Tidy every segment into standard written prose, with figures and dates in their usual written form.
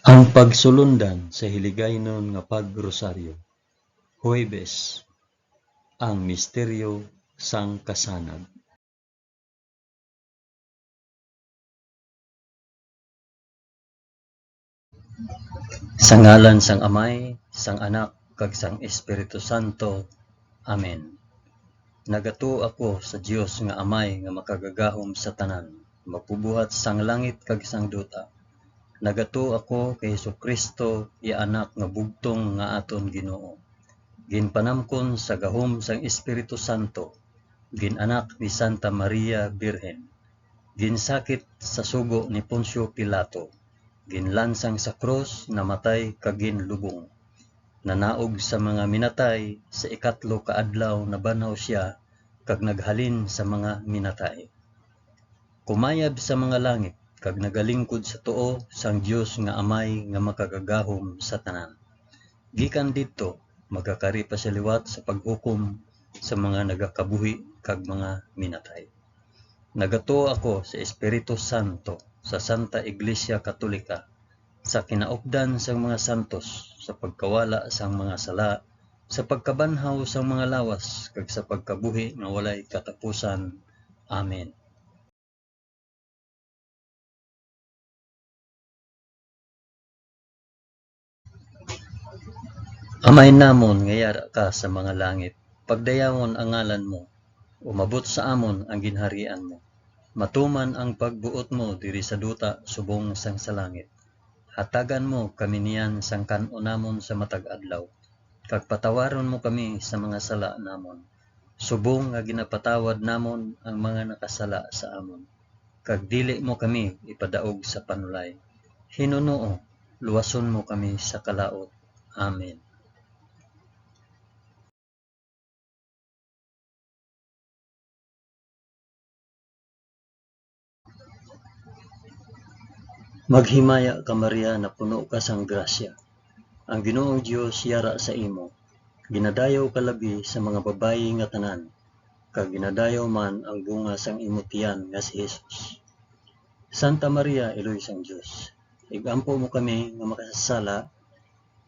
Ang pagsulundan sa hiligaynon nga pagrosaryo. Huwebes, ang misteryo sang kasanag. Sa ngalan sang Amay, sang Anak, kag sang Espiritu Santo. Amen. Nagato ako sa Dios nga Amay nga makagagahom sa tanan, mapubuhat sang langit kag sang duta. Nagato ako kay Jesucristo, iya anak nga bugtong nga aton Ginoo. Ginpanamkon sa gahom sang Espiritu Santo, ginanak ni Santa Maria Birhen. Ginsakit sa sugo ni Poncio Pilato. Ginlansang sa krus, namatay kag ginlubong. Nanaog sa mga minatay, sa ikatlo ka adlaw nabanhaw siya kag naghalin sa mga minatay. Kumayab sa mga langit kag nagalingkod sa tuo sang Dios nga Amay nga makagagahom sa tanan. Gikan didto magakari pa sa liwat sa paghukom sa mga nagakabuhi kag mga minatay. Nagatuo ako sa Espiritu Santo, sa Santa Iglesia Katolika, sa kinaupdan sang mga santos, sa pagkawala sang mga sala, sa pagkabanhaw sang mga lawas, kag sa pagkabuhi nga walay katapusan. Amen. Amay namon nga yara ka sa mga langit, pagdayawon ang ngalan mo, umabot sa amon ang ginharian mo. Matuman ang pagbuot mo diri sa duta subong sang sa langit. Hatagan mo kami niyan sang kan-o namon sa matag adlaw. Kag patawaron mo kami sa mga sala namon. Subong nga ginapatawad namon ang mga nakasala sa amon. Kag dili mo kami ipadaog sa panulay. Hinunoo, luwason mo kami sa kalaot. Amen. Maghimaya ka Maria na puno ka sang grasya. Ang Ginoong Dios yara sa imo. Ginadayaw ka labi sa mga babayi nga tanan, kag ginadayaw man ang bunga sang imong tiyan nga si Jesus. Santa Maria, Iloy sang Dios, igampo mo kami nga makasasala,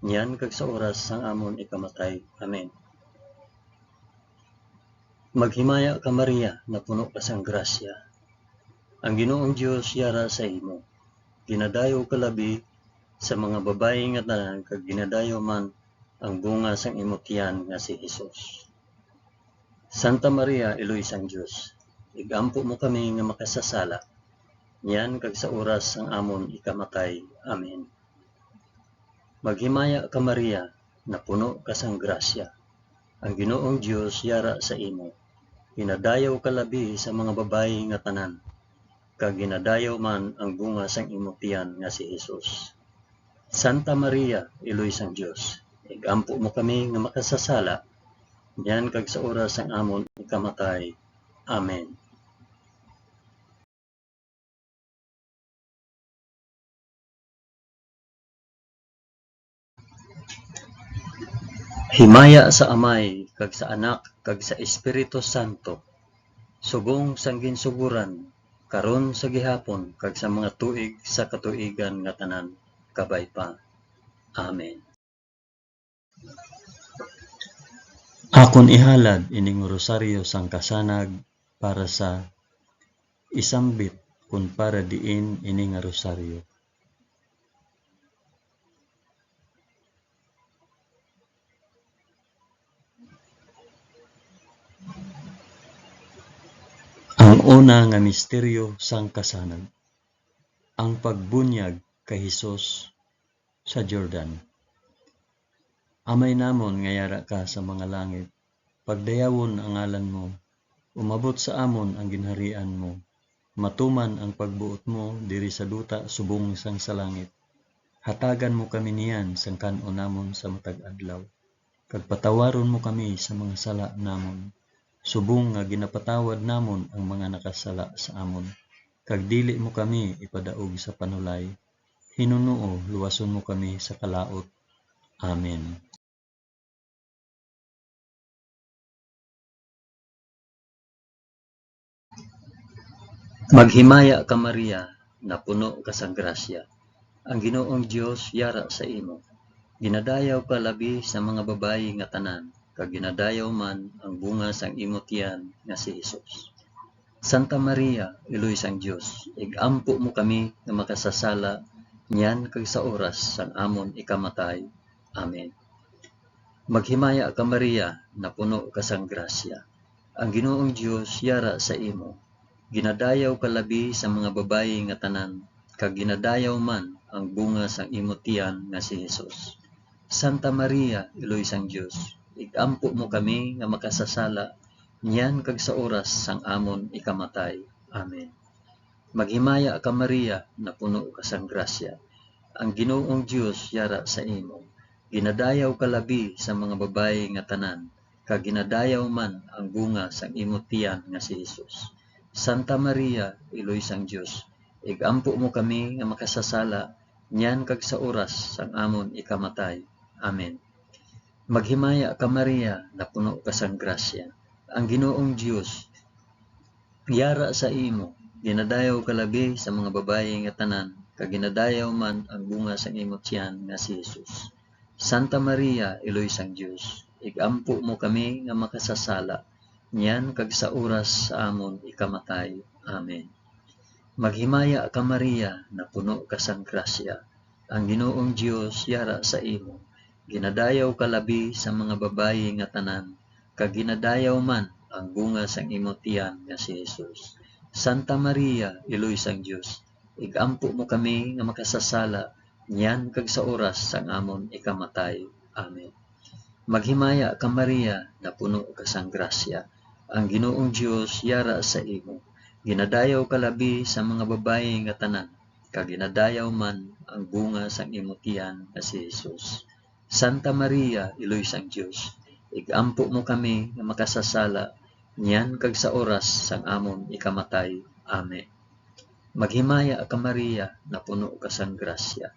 niyan kag sa oras sang amon ikamatay. Amen. Maghimaya ka Maria na puno ka sang grasya. Ang Ginoong Dios yara sa imo. Ginadayaw ka labi sa mga babayi nga tanan, kag ginadayaw man ang bunga sang imong tiyan nga si Jesus. Santa Maria, Iloy sang Dios, igampo mo kami nga makasasala, niyan kag sa oras sang amon ikamatay. Amen. Maghimaya ka Maria na puno ka sang grasya. Ang Ginoong Dios yara sa imo. Ginadayaw ka labi sa mga babayi nga tanan, kag ginadayaw man ang bunga sang imong tiyan nga si Jesus. Santa Maria, Iloy sang Dios, igampo mo kami nga makasasala, niyan kag sa oras sang amon ikamatay. Amen. Himaya sa Amay, kag sa Anak, kag sa Espiritu Santo, subong sang ginsuguran, karon sa gihapon, kag sa mga tuig sa katuigan nga tanan, kabay pa. Amen. Akon ihalad ining rosaryo sang kasanag para sa isambit kun para diin ini nga rosaryo. Ang una nga misteryo sang kasanag, ang pagbunyag kay Hesus sa Jordan. Amay namon nga yara ka sa mga langit, pagdayawon ang ngalan mo, umabot sa amon ang ginharian mo, matuman ang pagbuot mo diri sa duta subong sang sa langit. Hatagan mo kami niyan sang kan-o namon sa matag adlaw. Kag patawaron mo kami sa mga sala namon, subong nga ginapatawad namon ang mga nakasala sa amon. Kag dili mo kami ipadaog sa panulay. Hinunoo, luwason mo kami sa kalaot. Amen. Maghimaya ka Maria na puno ka sa grasya. Ang Ginoong Dios yara sa imo. Ginadayaw ka labi sa mga babayi nga tanan, kag ginadayaw man ang bunga sang imo tiyan nga si Hesus. Santa Maria, Iloy sang Dios, igampo mo kami nga makasasala niyan kag sa oras sang amon ikamatay. Amen. Maghimaya ka Maria, na puno ka sang grasya. Ang Ginoong Dios yara sa imo. Ginadayaw ka labi sa mga babayi nga tanan, kag ginadayaw man ang bunga sang imo tiyan nga si Hesus. Santa Maria, Iloy sang Dios, igampo mo kami nga makasasala niyan kag sa oras sang amon ikamatay. Amen. Maghimaya ka Maria, na puno ka sang grasya. Ang Ginoong Dios yara sa imo. Ginadayaw ka labi sa mga babayi nga tanan, kag ginadayaw man ang bunga sang imo tiyan nga si Hesus. Santa Maria, Iloy sang Dios, igampo mo kami nga makasasala niyan kag sa oras sang amon ikamatay. Amen. Maghimaya ka Maria, na puno ka sang grasya. Ang Ginoong Dios yara sa imo. Ginadayaw ka labi sa mga babayi nga tanan, kag ginadayaw man ang bunga sang imo tiyan nga si Hesus. Santa Maria, Iloy sang Dios, igampo mo kami nga makasasala niyan kag sa oras sa amon ikamatay. Amen. Maghimaya ka Maria, na puno ka sang grasya. Ang Ginoong Dios yara sa imo. Ginadayaw ka labi sa mga babayi nga tanan, kag ginadayaw man ang bunga sang imo tiyan nga si Hesus. Santa Maria, Iloy sang Dios, igampo mo kami nga makasasala niyan kag sa oras sang amon ikamatay. Amen. Maghimaya ka Maria, na puno ka sang grasya. Ang Ginoong Dios yara sa imo. Ginadayaw ka labi sa mga babayi nga tanan, kag ginadayaw man ang bunga sang imo tiyan nga si Hesus. Santa Maria, Iloy sang Dios, igampo mo kami nga makasasala niyan kag sa oras sang amon ikamatay. Amen. Maghimaya ka Maria, na puno ka sang grasya.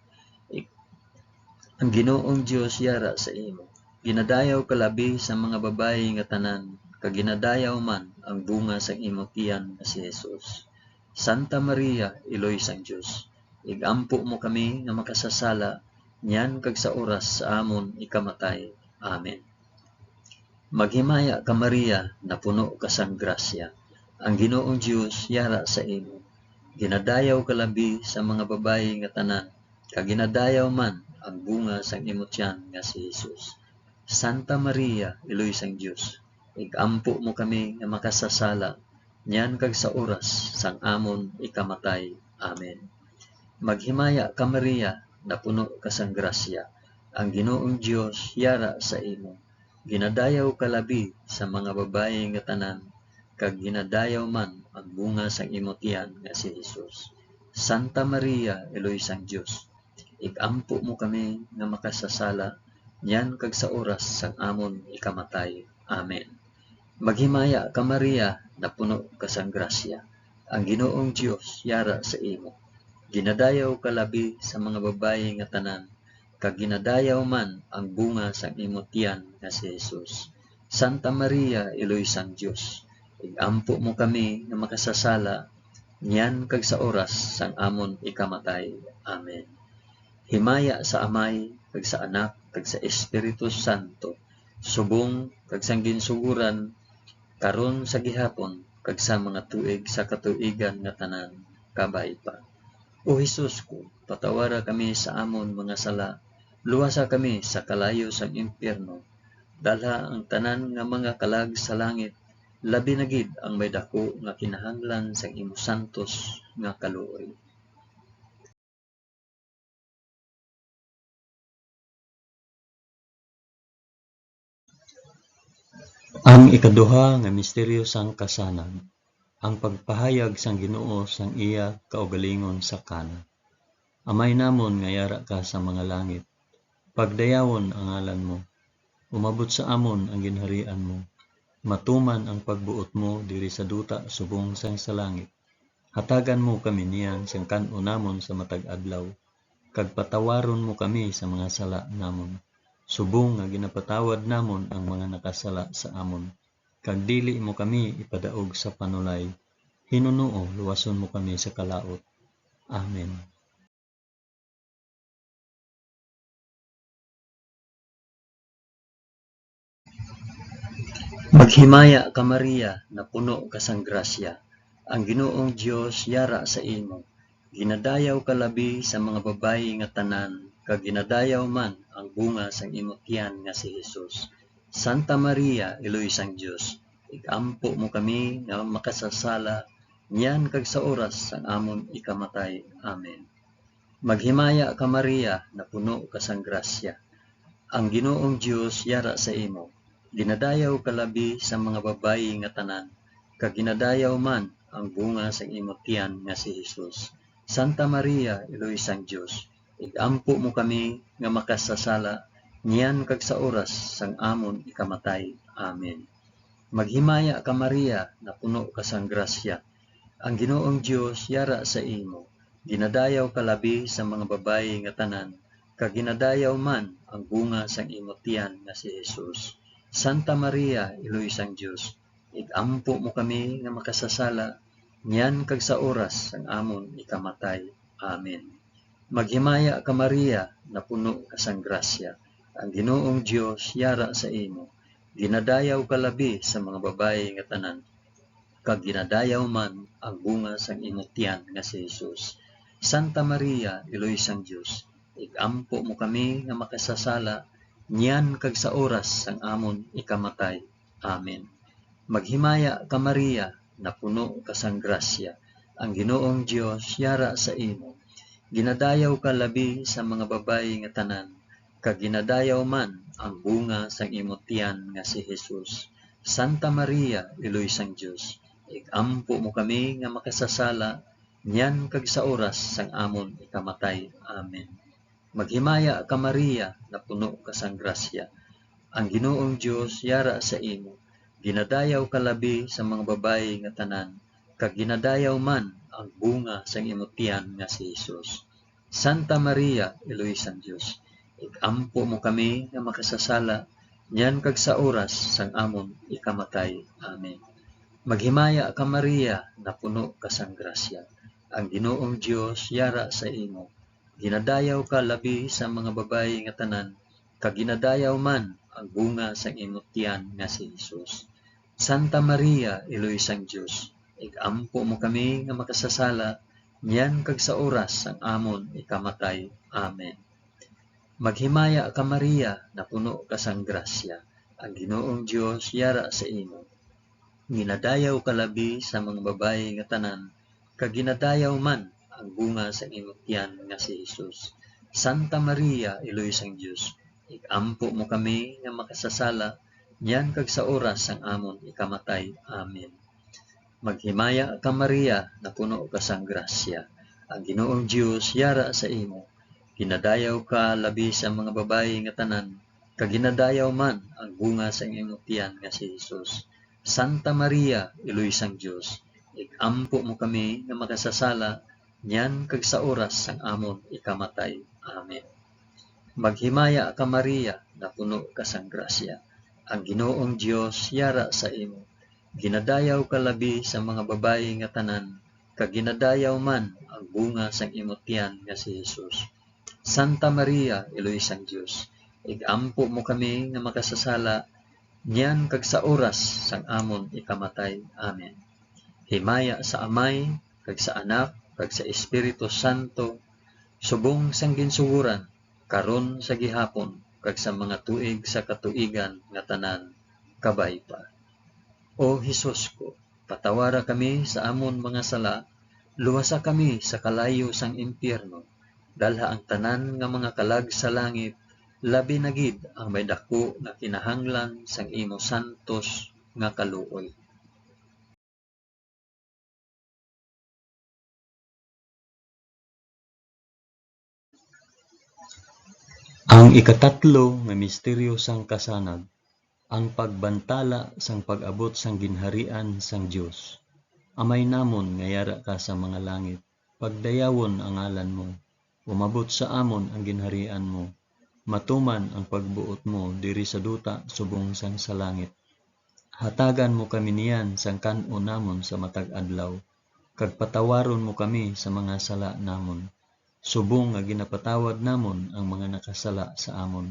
Ang Ginoong Dios yara sa imo. Ginadayaw ka labi sa mga babayi nga tanan, kag ginadayaw man ang bunga sang imo tiyan nga si Hesus. Santa Maria, Iloy sang Dios, igampo mo kami nga makasasala niyan kag sa oras sa amon ikamatay. Amen. Maghimaya ka Maria, na puno ka sang grasya. Ang Ginoong Dios yara sa imo. Ginadayaw ka labi sa mga babayi nga tanan, kag ginadayaw man ang bunga sang imo tiyan nga si Hesus. Santa Maria, Iloy sang Dios, igampo mo kami nga makasasala niyan kag sa oras sang amon ikamatay. Amen. Maghimaya ka Maria, na puno ka sang grasya. Ang Ginoong Dios yara sa imo. Ginadayaw ka labi sa mga babayi nga tanan, kag ginadayaw man ang bunga sang imo tiyan nga si Hesus. Santa Maria, Iloy sang Dios, igampo mo kami nga makasasala niyan kag sa oras sang amon ikamatay. Amen. Maghimaya ka Maria, na puno ka sang grasya. Ang Ginoong Dios yara sa imo. Ginadayaw ka labi sa mga babayi nga tanan, kag ginadayaw man ang bunga sang imo tiyan nga si Hesus. Santa Maria, Iloy sang Dios, igampo mo kami nga makasasala niyan kag sa oras sang amon ikamatay. Amen. Himaya sa Amay, kag sa Anak, kag sa Espiritu Santo, subong kag sang ginsuguran, karon sa gihapon, kag sa mga tuig sa katuigan nga tanan, kabay pa. O Hesus ko, patawara kami sa amon mga sala, luwasa kami sa kalayo sang impyerno, dalha ang tanan nga mga kalag sa langit, labi na gid ang may dako nga kinahanglan sang imo santos nga kaluoy. Ang ikaduha nga misteryo sang kasanan, ang pagpahayag sang Ginoo sang iya kaugalingon sa Kana. Amay namon nga yara ka sa mga langit, pagdayawon ang ngalan mo, umabot sa amon ang ginharian mo, matuman ang pagbuot mo diri sa duta subong sang sa langit. Hatagan mo kami niyan sang kan-o namon sa matag adlaw, kag patawaron mo kami sa mga sala namon, subong nga ginapatawad namon ang mga nakasala sa amon, kag dili mo kami ipadaog sa panulay, Hinuno luwason mo kami sa kalaot. Amen. Maghimaya ka Maria, na puno ka sang grasya. Ang Ginoong Dios yara sa imo. Ginadayaw ka labi sa mga babayi nga tanan, kag ginadayaw man ang bunga sang imong tiyan nga si Hesus. Santa Maria, Iloy sang Dios, igampo mo kami nga makasasala, niyan kag sa oras sang amon ikamatay. Amen. Maghimaya ka Maria, na puno ka sang grasya. Ang Ginoong Dios yara sa imo. Ginadayaw ka labi sa mga babayi nga tanan, kag ginadayaw man ang bunga sa imong tiyan nga si Hesus. Santa Maria, Iloy sang Dios, igampo mo kami nga makasasala, niyan kag sa oras sang amon ikamatay. Amen. Maghimaya ka Maria, na puno ka sang grasya. Ang Ginoong Dios yara sa imo. Ginadayaw ka labi sa mga babayi nga tanan, kag ginadayaw man ang bunga sang imong tiyan nga si Hesus. Santa Maria, Iloy sang Dios, igampo mo kami nga makasasala, niyan kag sa oras sang amon ikamatay. Amen. Maghimaya ka Maria, na puno ka sang grasya. Ang Ginoong Dios yara sa imo. Ginadayaw ka labi sa mga babayi nga tanan, kag ginadayaw man ang bunga sang imong tiyan nga si Hesus. Santa Maria, Iloy sang Dios, igampo mo kami nga makasasala, niyan kag sa oras sang amon ikamatay. Amen. Maghimaya ka Maria, na puno ka sang grasya. Ang Ginoong Dios yara sa imo. Ginadayaw ka labi sa mga babayi nga tanan, kag ginadayaw man ang bunga sang imong tiyan nga si Hesus. Santa Maria, Iloy sang Dios, igampo mo kami nga makasasala, niyan kag sa oras sang amon ikamatay. Amen. Maghimaya ka Maria, na puno ka sang grasya. Ang Ginoong Dios yara sa imo. Ginadayaw ka labi sa mga babayi nga tanan, kag ginadayaw man ang bunga sang imong tiyan nga si Hesus. Santa Maria, Iloy sang Dios, igampo mo kami nga makasasala, niyan kag sa oras sang amon ikamatay. Amen. Maghimaya ka Maria, na puno ka sang grasya. Ang Ginoong Dios yara sa imo. Ginadayaw ka labi sa mga babayi nga tanan, kag ginadayaw man ang bunga sang imong tiyan nga si Hesus. Santa Maria, Iloy sang Dios, igampo mo kami nga makasasala, niyan kag sa oras sang amon ikamatay. Amen. Maghimaya ka Maria, na puno ka sang grasya. Ang Ginoong Dios yara sa imo. Ginadayaw ka labi sa mga babayi nga tanan, kag ginadayaw man ang bunga sa imong tiyan nga si Hesus. Santa Maria, Iloy sang Dios, igampo mo kami nga makasasala, niyan kag sa oras sang amon ikamatay. Amen. Maghimaya ka Maria, na puno ka sang grasya. Ang Ginoong Dios yara sa imo. Ginadayaw ka labi sa mga babayi nga tanan, kag ginadayaw man ang bunga sa imong tiyan nga si Hesus. Santa Maria, Iloy sang Dios, igampo mo kami nga makasasala, niyan kag sa oras sang amon ikamatay. Amen. Maghimaya ka Maria, na puno ka sang grasya. Ang Ginoong Dios yara sa imo. Ginadayaw ka labi sa mga babayi nga tanan, kag ginadayaw man ang bunga sang imong tiyan nga si Hesus. Santa Maria, Iloy sang Dios, igampo mo kami nga makasasala, niyan kag sa oras sang amon ikamatay. Amen. Himaya sa Amay, kag sa Anak, kag sa Espiritu Santo, subong sang ginsuguran, karon sa gihapon, kag sa mga tuig sa katuigan nga tanan, kabay pa. O Hesus ko, patawara kami sa amon mga sala, luwasa kami sa kalayo sang impyerno, dalha ang tanan nga mga kalag sa langit, labi na gid ang may dako nga kinahanglan sang imo santos nga kaluoy. Ang ikatatlo nga misteryo sang kasanag, ang pagbantala sang pag-abot sang ginharian sang Dios. Amay namon nga yara ka sa mga langit, pagdayawon ang ngalan mo, umabot sa amon ang ginharian mo, matuman ang pagbuot mo diri sa duta subong sang sa langit. Hatagan mo kami niyan sang kan-o namon sa matag adlaw, kag patawaron mo kami sa mga sala namon. Subong nga ginapatawad namon ang mga nakasala sa amon,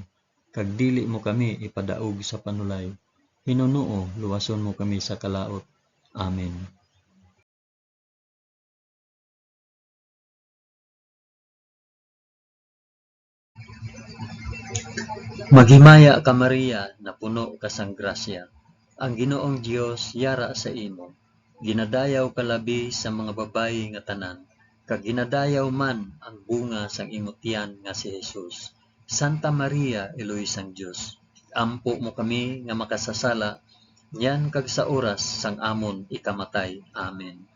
kag dili mo kami ipadaog sa panulay, Hinunoo, luwason mo kami sa kalaot. Amen. Maghimaya ka Maria, na puno ka sang grasya. Ang Ginoong Dios yara sa imo. Ginadayaw ka labi sa mga babayi nga tanan, kag ginadayaw man ang bunga sang imong tiyan nga si Jesus. Santa Maria, Eloy sang Dios, ampo mo kami nga makasasala, yan kag sa oras sang amon ikamatay. Amen.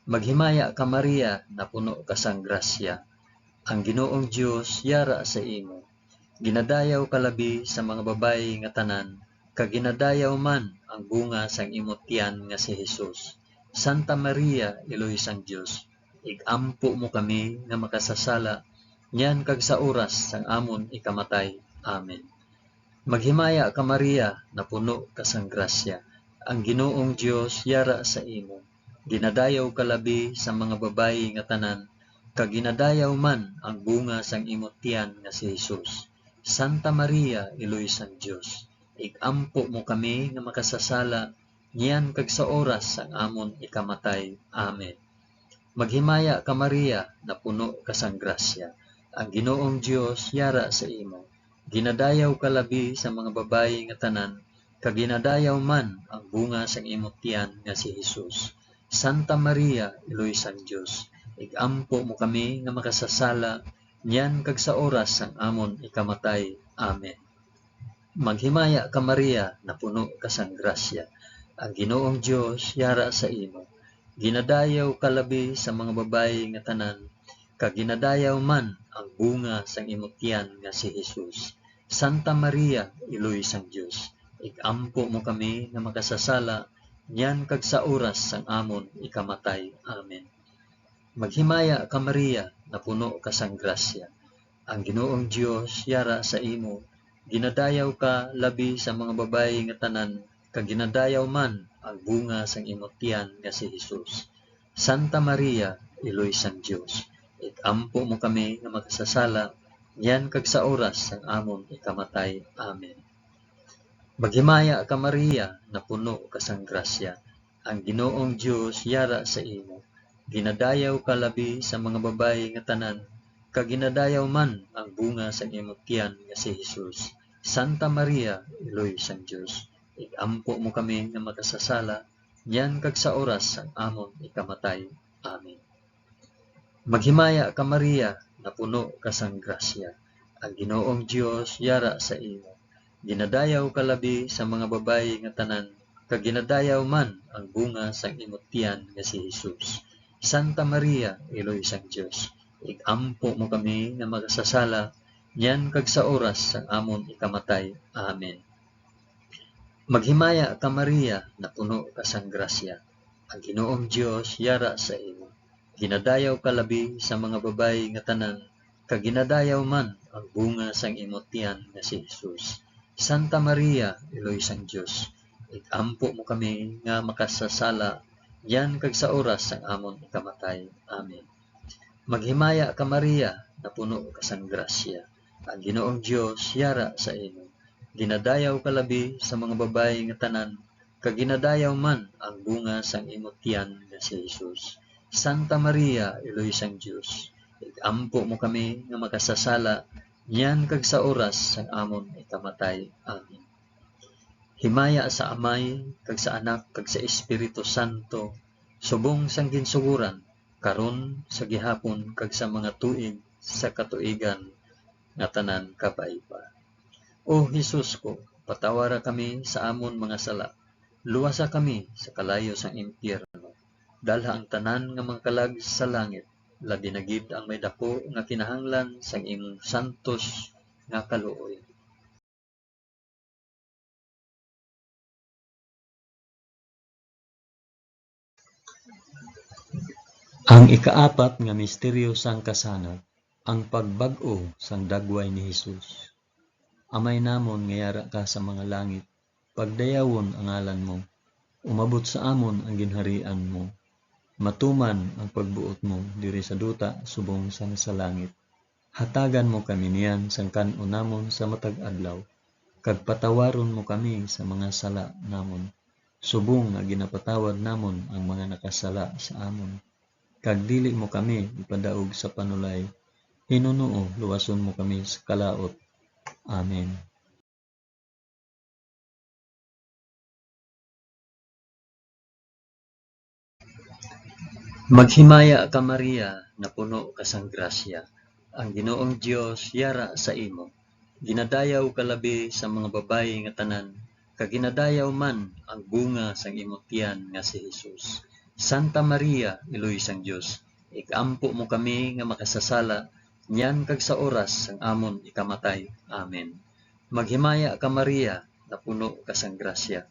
Maghimaya ka Maria, na puno ka sang grasya. Ang Ginoong Dios yara sa imo. Ginadayaw ka labi sa mga babayi nga tanan, kag ginadayaw man ang bunga sang imong tiyan nga si Jesus. Santa Maria, Eloy sang Dios, igampo mo kami nga makasasala, nyan kag sa oras sang amon ikamatay. Amen. Maghimaya ka Maria, na puno ka sang grasya. Ang Ginoong Dios yara sa imo. Ginadayaw ka labi sa mga babayi nga tanan, kag ginadayaw man ang bunga sang imong tiyan nga si Jesus. Santa Maria, Eloy sang Dios, igampo mo kami nga makasasala, niyan kag sa oras sang amon ikamatay. Amen. Maghimaya ka Maria, na puno ka sang grasya. Ang Ginoong Dios yara sa imo. Ginadayaw ka labi sa mga babayi nga tanan, kag ginadayaw man ang bunga sang imong tiyan nga si Jesus. Santa Maria, Eloy sang Dios, igampo mo kami nga makasasala, niyan kag sa oras sang amon ikamatay. Amen. Maghimaya ka Maria, na puno ka sang grasya. Ang Ginoong Dios yara sa imo. Ginadayaw ka labi sa mga babayi nga tanan, kag ginadayaw man ang bunga sang imong tiyan nga si Jesus. Santa Maria, Eloy sang Dios, igampo mo kami nga makasasala, niyan kag sa oras sang amon ikamatay. Amen. Maghimaya ka Maria, na puno ka sang grasya. Ang Ginoong Dios yara sa imo. Ginadayaw ka labi sa mga babayi nga tanan, kag ginadayaw man ang bunga sang imong tiyan nga si Jesus. Santa Maria, Eloy sang Dios, igampo mo kami nga makasasala, yan kag sa oras sang amon ikamatay. Amen. Maghimaya ka Maria, na puno ka sang grasya. Ang Ginoong Dios yara sa imo. Ginadayaw ka labi sa mga babayi nga tanan, kag ginadayaw man ang bunga sang imong tiyan nga si Jesus. Santa Maria, Eloy sang Dios, igampo mo kami nga makasasala, yan kag sa oras sang amon ikamatay. Amen. Maghimaya ka Maria, na puno ka sang grasya. Ang Ginoong Dios yara sa imo. Ginadayaw ka labi sa mga babayi nga tanan, kag ginadayaw man ang bunga sang imong tiyan nga si Jesus. Santa Maria, Eloy sang Dios, igampo mo kami nga makasasala, yan kag sa oras sang amon ikamatay. Amen. Maghimaya ka Maria, na puno ka sang grasya. Ang Ginoong Dios yara sa imo. Ginadayaw ka labi sa mga babayi nga tanan, kag ginadayaw man ang bunga sang imong tiyan nga si Jesus. Santa Maria, Eloy sang Dios, igampo mo kami nga makasasala, yan kag sa oras sang amon ikamatay. Amen. Maghimaya ka Maria, na puno ka sang grasya. Ang Ginoong Dios yara sa imo. Ginadayaw ka labi sa mga babayi nga tanan, kag ginadayaw man ang bunga sang imong tiyan nga si Jesus. Santa Maria, Eloy sang Dios, igampo mo kami nga makasasala, yan kag sa oras sang amon ikamatay. Amen. Himaya sa Amay, kag sa Anak, kag sa Espiritu Santo, subong sang ginsuguran, karon sa gihapon, kag sa mga tuig sa katuigan nga tanan kapaiba. O Jesus ko, patawara kami sa amon mga sala, luwasa kami sa kalayo sang impyerno, dalha ang tanan nga mga kalag sa langit, labi na gid ang may dako nga kinahanglan sang imong santos nga kaluoy. Ang ikaapat nga misteryo sang kasanag, ang pagbag-o sang dagway ni Jesus. Amay namon nga yara ka sa mga langit, pagdayawon ang ngalan mo, umabot sa amon ang ginharian mo, matuman ang pagbuot mo diri sa duta subong sang sa langit. Hatagan mo kami niyan sang kan-o namon sa matag adlaw, kag patawaron mo kami sa mga sala namon. Subong nga ginapatawad namon ang mga nakasala sa amon. Kag dili mo kami ipadaog sa panulay. Hinunoo, luwason mo kami sa kalaot. Amen. Maghimaya ka Maria, na puno ka sang grasya. Ang Ginoong Dios yara sa imo. Ginadayaw ka labi sa mga babayi nga tanan, kag ginadayaw man ang bunga sang imong tiyan nga si Jesus. Santa Maria, iloy sang Dios, ikampo mo kami nga makasasala, nyan kag sa oras sang amon ikamatay. Amen. Maghimaya ka Maria, na puno ka sang grasya.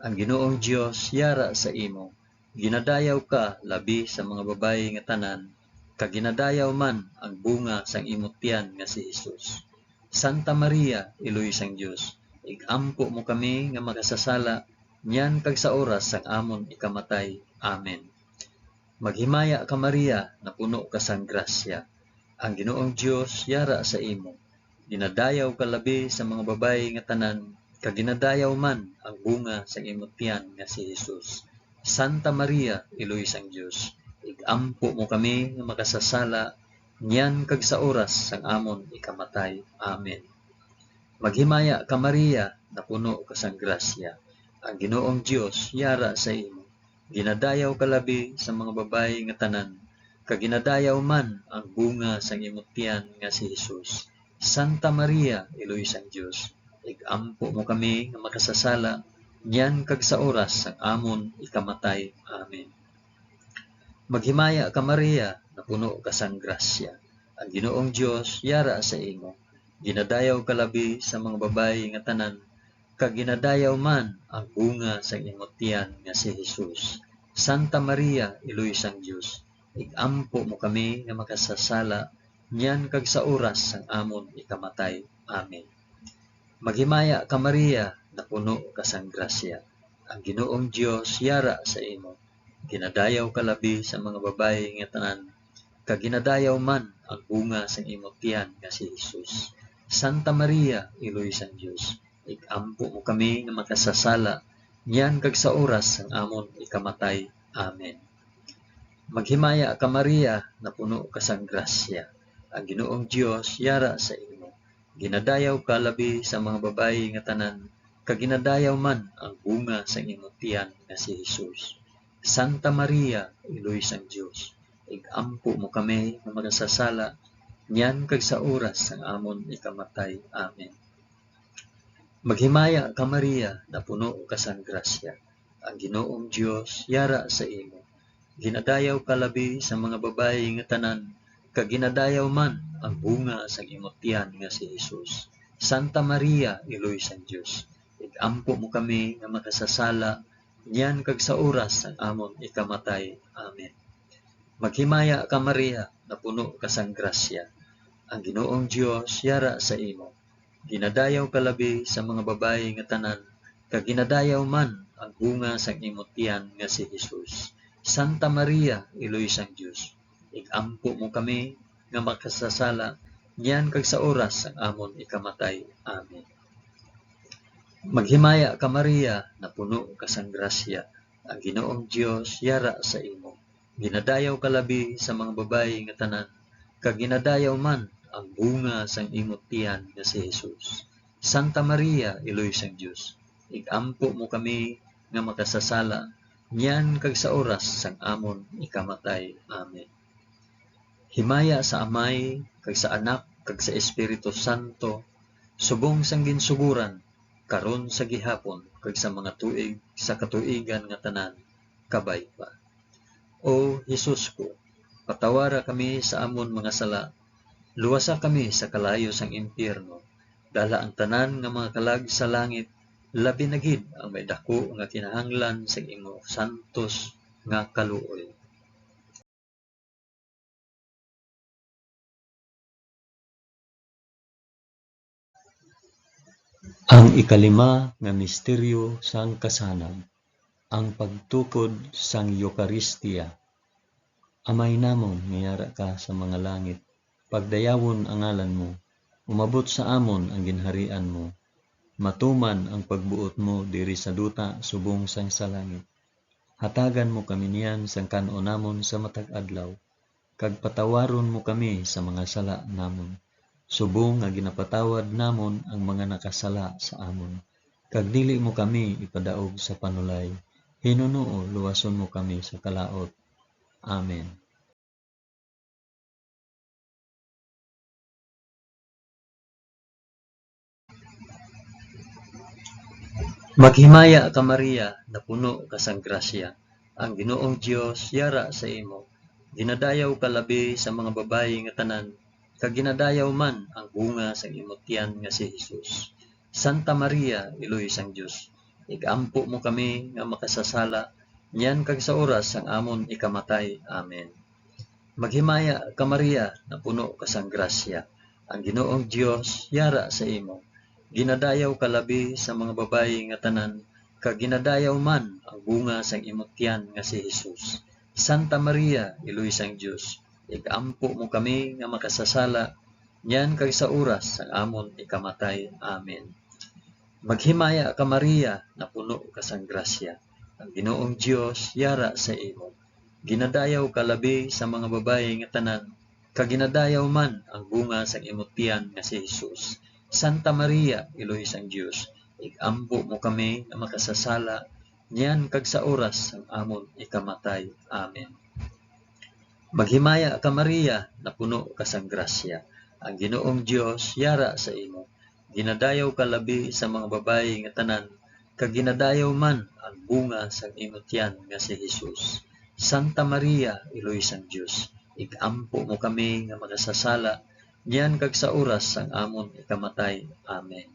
Ang Ginoong Dios yara sa imo. Ginadayaw ka labi sa mga babayi nga tanan, kag ginadayaw man ang bunga sang imong tiyan nga si Jesus. Santa Maria, iloy sang Dios, igampo mo kami nga makasasala, nyan kag sa oras sang amon ikamatay. Amen. Maghimaya ka Maria, na puno ka sang grasya. Ang Ginoong Dios yara sa imo. Ginadayaw ka labi sa mga babayi nga tanan, kag ginadayaw man ang bunga sang imong tiyan nga si Jesus. Santa Maria, iloy sang Dios, igampo mo kami nga makasasala, nyan kag sa oras sang amon ikamatay. Amen. Maghimaya ka Maria, na puno ka sang grasya. Ang Ginoong Dios yara sa imo. Ginadayaw ka labi sa mga babayi nga tanan, kag ginadayaw man ang bunga sang imong tiyan nga si Jesus. Santa Maria, iloy sang Dios, igampo mo kami nga makasasala, nyan kag sa oras sang amon ikamatay. Amen. Maghimaya ka Maria, na puno ka sang grasya. Ang Ginoong Dios yara sa imo. Ginadayaw ka labi sa mga babayi nga tanan, kag ginadayaw man ang bunga sang imong tiyan nga si Jesus. Santa Maria, iloy sang Dios, igampo mo kami nga makasasala, nyan kag sa oras sang amon ikamatay. Amen. Maghimaya ka Maria, na puno ka sang grasya. Ang Ginoong Dios yara sa imo. Ginadayaw ka labi sa mga babayi nga tanan, kag ginadayaw man ang bunga sang imong tiyan nga si Jesus. Santa Maria, iloy sang Dios, igampo mo kami nga makasasala, nyan kag sa oras sang amon ikamatay. Amen. Maghimaya ka Maria, na puno ka sang grasya. Ang Ginoong Dios yara sa imo. Ginadayaw ka labi sa mga babayi nga tanan, kag ginadayaw man ang bunga sang imong tiyan nga si Jesus. Santa Maria, iloy sang Dios, igampo mo kami nga makasasala, nyan kag sa oras sang amon ikamatay. Amen. Maghimaya ka Maria, na puno ka sang grasya. Ang Ginoong Dios yara sa imo. Ginadayaw ka labi sa mga babayi nga tanan, kag ginadayaw man ang bunga sang imong tiyan nga si Jesus. Santa Maria, iloy sang Dios, igampo mo kami nga makasasala, nyan kag sa oras sang amon ikamatay. Amen. Maghimaya ka Maria, na puno ka sang grasya. Ang Ginoong Dios yara sa imo. Ginadayaw ka labi sa mga babayi nga tanan, kag ginadayaw man ang bunga sang imong tiyan nga si Jesus. Santa Maria, iloy sang Dios, igampo mo kami nga makasasala, nyan kag sa oras sang amon ikamatay. Amen. Maghimaya ka Maria, na puno ka sang grasya. Ang Ginoong Dios yara sa imo. Ginadayaw ka labi sa mga babayi nga tanan, kag ginadayaw man ang bunga sang imong tiyan nga si Jesus. Santa Maria, iloy sang Dios, igampo mo kami nga makasasala, nyan kag sa oras sang amon ikamatay. Amen. Himaya sa Amay, kag sa Anak, kag sa Espiritu Santo, subong sang ginsuguran, karon sa gihapon, kag sa mga tuig sa katuigan nga tanan, kabay pa. O Jesus ko, patawara kami sa amon mga sala, luwasa kami sa kalayo sang impyerno, dala ang tanan nga mga kalag sa langit, labi na gid ang may dako nga kinahanglan sa imo santos nga kaluoy. Ang ikalima nga misteryo sang kasanag, ang pagtukod sang Eucharistia. Amay namon, ngayara ka sa mga langit, pagdayawon ang ngalan mo, umabot sa amon ang ginharian mo, Matuman ang pagbuot mo diri sa duta subong sang sa langit. Hatagan mo kami niyan sang kanon namon sa matag adlaw. Kag patawaron mo kami sa mga sala namon. Subong nga ginapatawad namon ang mga nakasala sa amon. Kag dili mo kami ipadaog sa panulay. Hinunoo luwason mo kami sa kalaot. Amen. Maghimaya ka Maria, na puno ka sang grasya. Ang Ginoong Dios yara sa imo. Ginadayaw ka labi sa mga babayi nga tanan, kag ginadayaw man ang bunga sang imong tiyan nga si Jesus. Santa Maria, Iloy sang Dios, igampo mo kami nga makasasala, niyan kag sa oras sang amon ikamatay. Amen. Maghimaya ka Maria, na puno ka sang grasya. Ang Ginoong Dios yara sa imo. Ginadayaw ka labi sa mga babayi nga tanan, kag ginadayaw man ang bunga sang imong tiyan nga si Jesus. Santa Maria, Iloy sang Dios, igampo mo kami nga makasasala, niyan kag sa oras sang amon ikamatay. Amen. Maghimaya ka Maria, na puno ka sang grasya. Ang Ginoong Dios yara sa imo. Ginadayaw ka labi sa mga babayi nga tanan, kag ginadayaw man ang bunga sang imong tiyan nga si Jesus. Santa Maria, Iloy sang Dios, igampo mo kami nga makasasala, niyan kag sa oras sang amon ikamatay. Amen. Maghimaya ka Maria, na puno ka sang grasya. Ang Ginoong Dios yara sa imo. Ginadayaw ka labi sa mga babayi nga tanan, kag ginadayaw man ang bunga sang imong tiyan nga si Jesus. Santa Maria, Iloy sang Dios, igampo mo kami nga makasasala, niyan kag sa oras sang amon ikamatay. Amen.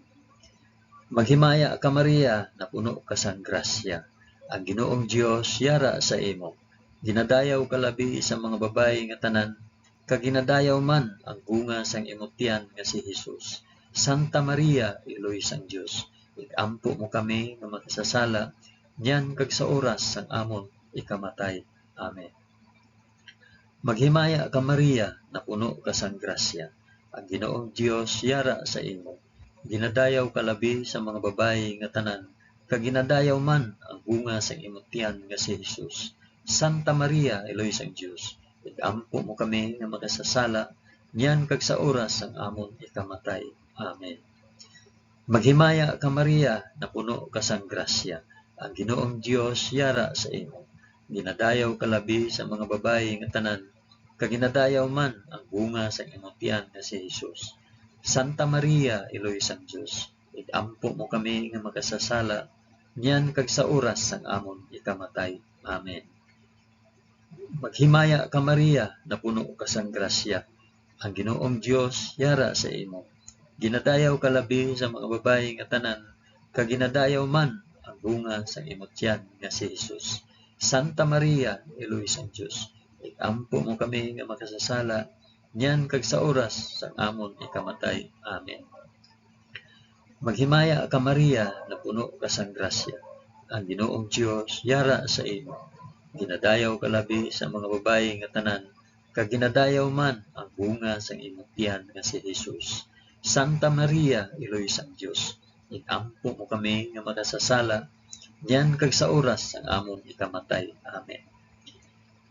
Maghimaya ka Maria, na puno ka sang grasya. Ang Ginoong Dios yara sa imo. Ginadayaw ka labi sa mga babayi nga tanan, kag ginadayaw man ang bunga sang imong tiyan nga si Jesus. Santa Maria, Iloy sang Dios, igampo mo kami nga makasasala, niyan kag sa oras sang amon ikamatay. Amen. Maghimaya ka Maria, na puno ka sang grasya. Ang Ginoong Dios yara sa imo. Ginadayaw ka labi sa mga babayi nga tanan, kag ginadayaw man ang bunga sang imong tiyan nga si Jesus. Santa Maria, Iloy sang Dios, igampo mo kami nga makasasala, niyan kag sa oras sang amon ikamatay. Amen. Maghimaya ka Maria, na puno ka sang grasya. Ang Ginoong Dios yara sa imo. Ginadayaw ka labi sa mga babayi nga tanan, kag ginadayaw man ang bunga sang imong tiyan nga si Jesus. Santa Maria, Iloy sang Dios, igampo mo kami nga makasasala, niyan kag sa oras sang amon ikamatay. Amen. Maghimaya ka Maria, na puno ka sang grasya. Ang Ginoong Dios yara sa imo. Ginadayaw ka labi sa mga babayi nga tanan, kag ginadayaw man ang bunga sang imong tiyan nga si Jesus. Santa Maria, Iloy sang Dios, igampo mo kami nga makasasala, niyan kag sa oras sang amon ikamatay. Amen. Maghimaya ka Maria, na puno ka sang grasya. Ang Ginoong Dios yara sa imo. Ginadayaw ka labi sa mga babayi nga tanan, kag ginadayaw man ang bunga sang imong tiyan nga si Jesus. Santa Maria, Iloy sang Dios, igampo mo kami nga makasasala, niyan kag sa oras sang amon ikamatay. Amen.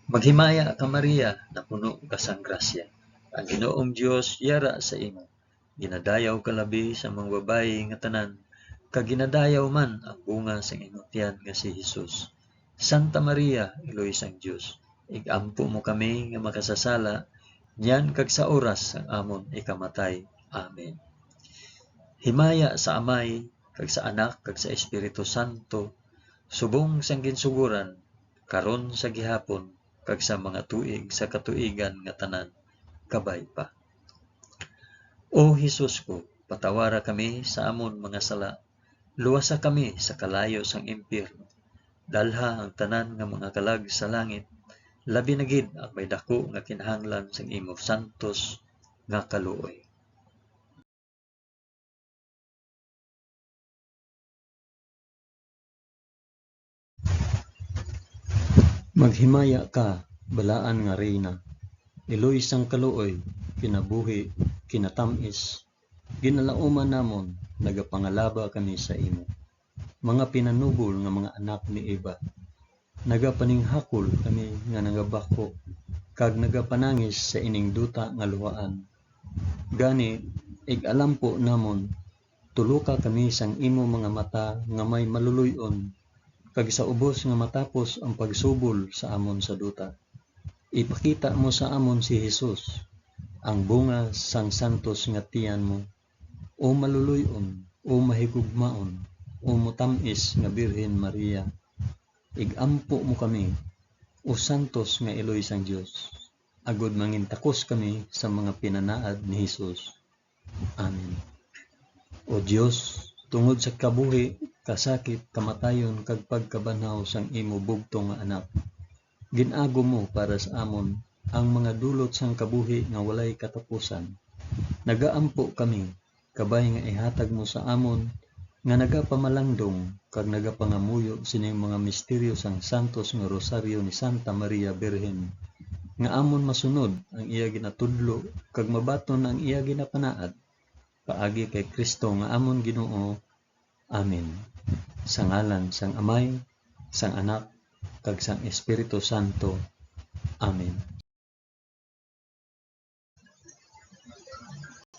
Maghimaya ka Maria, na puno ka sang grasya. Ang Ginoong Dios yara sa imo. Ginadayaw ka labi sa mga babayi nga tanan, kag ginadayaw man ang bunga sang imong tiyan nga si Jesus. Santa Maria, Iloy sang Dios, igampo mo kami nga makasasala, niyan kag sa oras sang amon ikamatay. Amen. Himaya sa Amay, kag sa Anak, kag sa Espiritu Santo, subong sang ginsuguran, karon sa gihapon, kag sa mga tuig sa katuigan nga tanan, kabay pa. O Hesus ko, patawara kami sa amon mga sala, luwasa kami sa kalayo sang impyerno, dalha ang tanan nga mga kalag sa langit, labi na gid ang may dako nga kinahanglan sang imo santos nga kaluoy. Maghimaya ka, balaan nga reyna. Iloy sang kaluoy, kinabuhi, kinatamis, Ginalauman namon, nagapangalaba kami sa imo. Mga pinanubol nga mga anak ni Eva. Nagapaninghakol kami nga nagabako, kag nagapanangis sa ining duta nga luhaan. Gani, ig-alampo namon, tuluka kami sang imo mga mata nga may maluluyon, kag sa ubos nga matapos ang pagsubol sa amon sa duta. Ipakita mo sa amon si Jesus, ang bunga sang santos nga tiyan mo, o maluluyon, o mahigugmaon, o mutamis nga Birhen Maria. Igampo mo kami, o santos nga Eloy sang Dios, agod mangintakos kami sa mga pinanaad ni Jesus. Amen. O Dios, tungod sa kabuhi, kasakit, kamatayon, kag pagkabanhaw sang imo bugtong nga anak, ginago mo para sa amon ang mga dulot sang kabuhi nga walay katapusan. Nagaampo kami, kabay nga ihatag mo sa amon, nga nagapamalandong, kag nagapangamuyo sining mga misteryo sang santos nga rosaryo ni Santa Maria Birhen, nga amon masunod ang iya ginatudlo, kag mabaton ang iya ginapanaad, paagi kay Kristo nga amon Ginoo. Amen. Sa ngalan sang Amay, sang Anak, kag sang Espiritu Santo. Amen.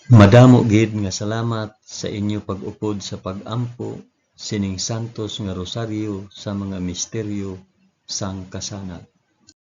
Madamo gid nga salamat sa inyo pag-upod sa pag-ampo sining santos nga rosaryo sa mga misteryo sang kasangat.